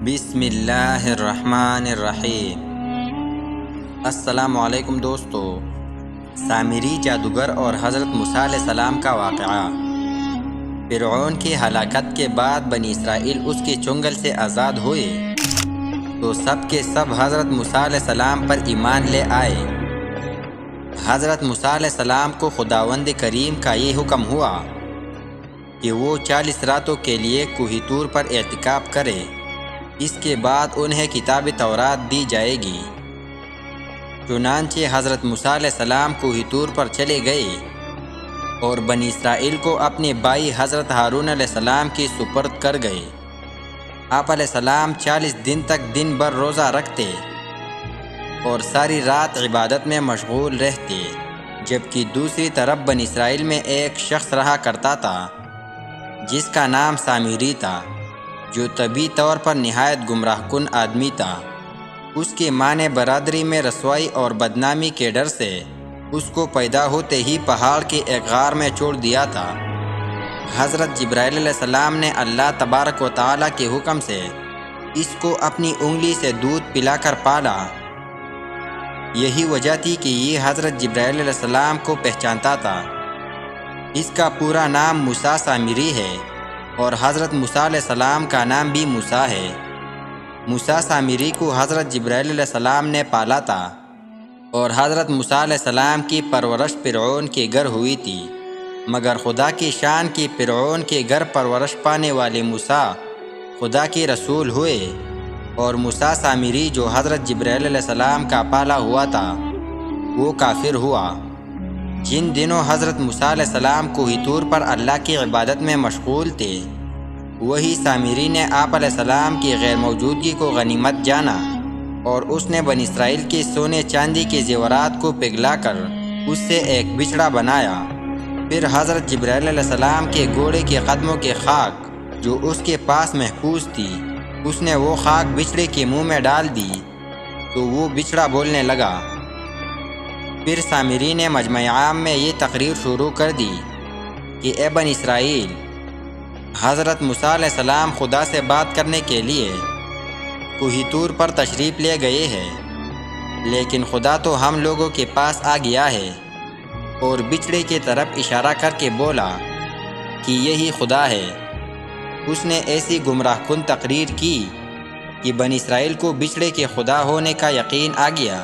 بسم اللہ الرحمن الرحیم۔ السلام علیکم دوستو۔ سامری جادوگر اور حضرت موسیٰ علیہ السلام کا واقعہ۔ فرعون کی ہلاکت کے بعد بنی اسرائیل اس کے چنگل سے آزاد ہوئے تو سب کے سب حضرت موسیٰ علیہ السلام پر ایمان لے آئے۔ حضرت موسیٰ علیہ السلام کو خداوند کریم کا یہ حکم ہوا کہ وہ 40 راتوں کے لیے کوہ طور پر اعتکاف کرے، اس کے بعد انہیں کتاب تورات دی جائے گی۔ چنانچہ حضرت موسیٰ علیہ السلام کوہ طور پر چلے گئے اور بنی اسرائیل کو اپنے بھائی حضرت ہارون علیہ السلام کی سپرد کر گئے۔ آپ علیہ السلام 40 دن تک دن بھر روزہ رکھتے اور ساری رات عبادت میں مشغول رہتے، جبکہ دوسری طرف بنی اسرائیل میں ایک شخص رہا کرتا تھا جس کا نام سامری تھا، جو طبعی طور پر نہایت گمراہ کن آدمی تھا۔ اس کی ماں نے برادری میں رسوائی اور بدنامی کے ڈر سے اس کو پیدا ہوتے ہی پہاڑ کے ایک غار میں چھوڑ دیا تھا۔ حضرت جبرائیل علیہ السلام نے اللہ تبارک و تعالیٰ کے حکم سے اس کو اپنی انگلی سے دودھ پلا کر پالا۔ یہی وجہ تھی کہ یہ حضرت جبرائیل علیہ السلام کو پہچانتا تھا۔ اس کا پورا نام موسیٰ سامری ہے اور حضرت موسیٰ علیہ السلام کا نام بھی موسیٰ ہے۔ موسیٰ سامری کو حضرت جبرائیل علیہ السلام نے پالا تھا اور حضرت موسیٰ علیہ السلام کی پرورش فرعون کے گھر ہوئی تھی، مگر خدا کی شان کی فرعون کے گھر پرورش پانے والے موسیٰ خدا کے رسول ہوئے، اور موسیٰ سامری جو حضرت جبرائیل علیہ السلام کا پالا ہوا تھا وہ کافر ہوا۔ جن دنوں حضرت موسیٰ علیہ السلام کوہ طور پر اللہ کی عبادت میں مشغول تھے، وہی سامری نے آپ علیہ السلام کی غیر موجودگی کو غنیمت جانا اور اس نے بنی اسرائیل کے سونے چاندی کے زیورات کو پگھلا کر اس سے ایک بچڑا بنایا۔ پھر حضرت جبرائیل علیہ السلام کے گھوڑے کے قدموں کی خاک جو اس کے پاس محفوظ تھی، اس نے وہ خاک بچڑے کے منہ میں ڈال دی تو وہ بچڑا بولنے لگا۔ پھر سامری نے مجمع عام میں یہ تقریر شروع کر دی کہ اے بنی اسرائیل، حضرت موسیٰ علیہ السلام خدا سے بات کرنے کے لیے کوہ طور پر تشریف لے گئے ہیں، لیکن خدا تو ہم لوگوں کے پاس آ گیا ہے، اور بچڑے کی طرف اشارہ کر کے بولا کہ یہی خدا ہے۔ اس نے ایسی گمراہ کن تقریر کی کہ بنی اسرائیل کو بچڑے کے خدا ہونے کا یقین آ گیا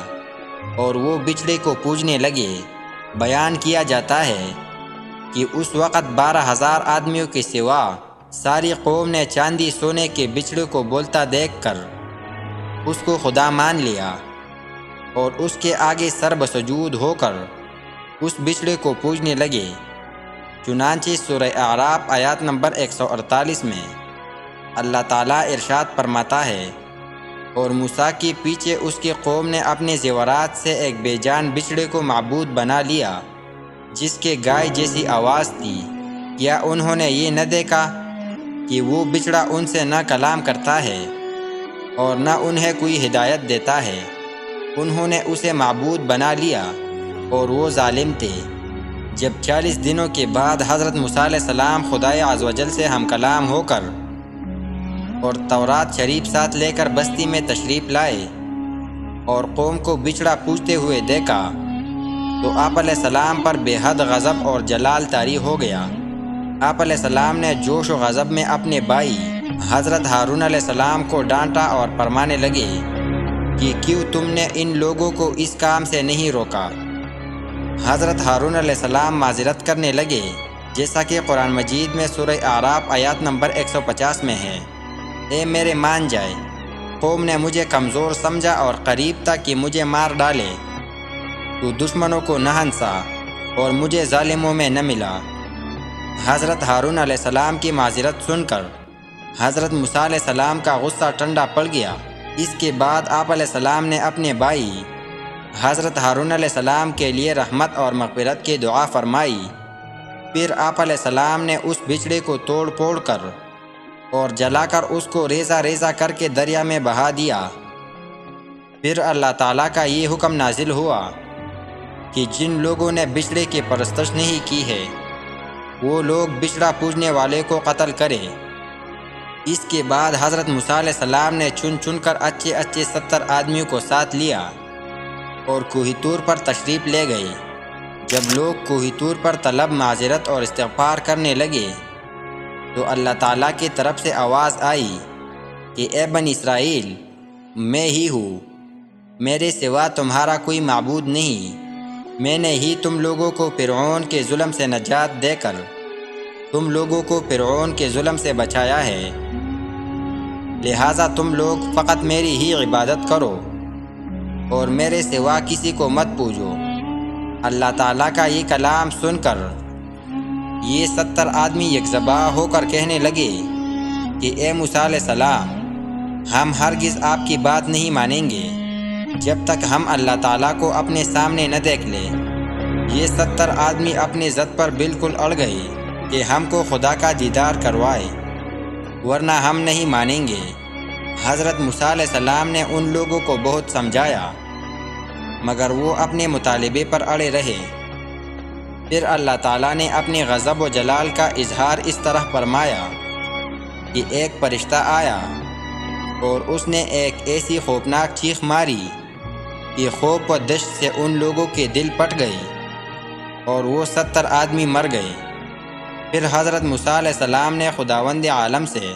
اور وہ بچڑے کو پوجنے لگے۔ بیان کیا جاتا ہے کہ اس وقت 12,000 آدمیوں کے سوا ساری قوم نے چاندی سونے کے بچڑے کو بولتا دیکھ کر اس کو خدا مان لیا اور اس کے آگے سر بسجود ہو کر اس بچڑے کو پوجنے لگے۔ چنانچہ سورہ اعراف آیات نمبر 148 میں اللہ تعالیٰ ارشاد فرماتا ہے، اور موسیٰ کے پیچھے اس کی قوم نے اپنے زیورات سے ایک بے جان بچڑے کو معبود بنا لیا جس کے گائے جیسی آواز تھی۔ کیا انہوں نے یہ نہ دیکھا کہ وہ بچڑا ان سے نہ کلام کرتا ہے اور نہ انہیں کوئی ہدایت دیتا ہے؟ انہوں نے اسے معبود بنا لیا اور وہ ظالم تھے۔ جب 40 دنوں کے بعد حضرت موسیٰ علیہ السلام خدائے عز و جل سے ہم کلام ہو کر اور تورات شریف ساتھ لے کر بستی میں تشریف لائے اور قوم کو بچڑا پوجتے ہوئے دیکھا تو آپ علیہ السلام پر بے حد غضب اور جلال طاری ہو گیا۔ آپ علیہ السلام نے جوش و غضب میں اپنے بھائی حضرت ہارون علیہ السلام کو ڈانٹا اور فرمانے لگے کہ کیوں تم نے ان لوگوں کو اس کام سے نہیں روکا؟ حضرت ہارون علیہ السلام معذرت کرنے لگے، جیسا کہ قرآن مجید میں سورہ اعراف آیات نمبر 150 میں ہے، اے میرے مان جائے، قوم نے مجھے کمزور سمجھا اور قریب تھا کہ مجھے مار ڈالے، تو دشمنوں کو نہ ہنسا اور مجھے ظالموں میں نہ ملا۔ حضرت ہارون علیہ السلام کی معذرت سن کر حضرت موسیٰ علیہ السلام کا غصہ ٹھنڈا پڑ گیا۔ اس کے بعد آپ علیہ السلام نے اپنے بھائی حضرت ہارون علیہ السلام کے لیے رحمت اور مغفرت کی دعا فرمائی۔ پھر آپ علیہ السلام نے اس بچڑے کو توڑ پھوڑ کر اور جلا کر اس کو ریزہ ریزہ کر کے دریا میں بہا دیا۔ پھر اللہ تعالیٰ کا یہ حکم نازل ہوا کہ جن لوگوں نے بچڑے کی پرستش نہیں کی ہے وہ لوگ بچڑا پوجنے والے کو قتل کرے۔ اس کے بعد حضرت موسیٰ علیہ السلام نے چن چن کر اچھے 70 آدمیوں کو ساتھ لیا اور کوہ طور پر تشریف لے گئے۔ جب لوگ کوہ طور پر طلب معذرت اور استغفار کرنے لگے تو اللہ تعالیٰ کی طرف سے آواز آئی کہ اے بنی اسرائیل، میں ہی ہوں، میرے سوا تمہارا کوئی معبود نہیں۔ میں نے ہی تم لوگوں کو فرعون کے ظلم سے نجات دے کر تم لوگوں کو فرعون کے ظلم سے بچایا ہے، لہٰذا تم لوگ فقط میری ہی عبادت کرو اور میرے سوا کسی کو مت پوجو۔ اللہ تعالیٰ کا یہ کلام سن کر یہ 70 آدمی یکزبا ہو کر کہنے لگے کہ اے موسیٰ علیہ السلام، ہم ہرگز آپ کی بات نہیں مانیں گے جب تک ہم اللہ تعالیٰ کو اپنے سامنے نہ دیکھ لیں۔ یہ 70 آدمی اپنے ضد پر بالکل اڑ گئے کہ ہم کو خدا کا دیدار کروائے ورنہ ہم نہیں مانیں گے۔ حضرت موسیٰ علیہ السلام نے ان لوگوں کو بہت سمجھایا مگر وہ اپنے مطالبے پر اڑے رہے۔ پھر اللہ تعالیٰ نے اپنے غضب و جلال کا اظہار اس طرح فرمایا کہ ایک فرشتہ آیا اور اس نے ایک ایسی خوفناک چیخ ماری کہ خوف و دہشت سے ان لوگوں کے دل پھٹ گئے اور وہ 70 آدمی مر گئے۔ پھر حضرت موسیٰ علیہ السلام نے خداوند عالم سے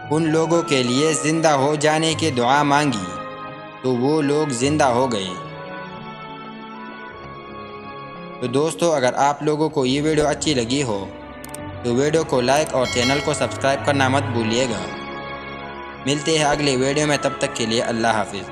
ان لوگوں کے لیے زندہ ہو جانے کی دعا مانگی تو وہ لوگ زندہ ہو گئے۔ تو دوستو، اگر آپ لوگوں کو یہ ویڈیو اچھی لگی ہو تو ویڈیو کو لائک اور چینل کو سبسکرائب کرنا مت بھولیے گا۔ ملتے ہیں اگلے ویڈیو میں، تب تک کے لیے اللہ حافظ۔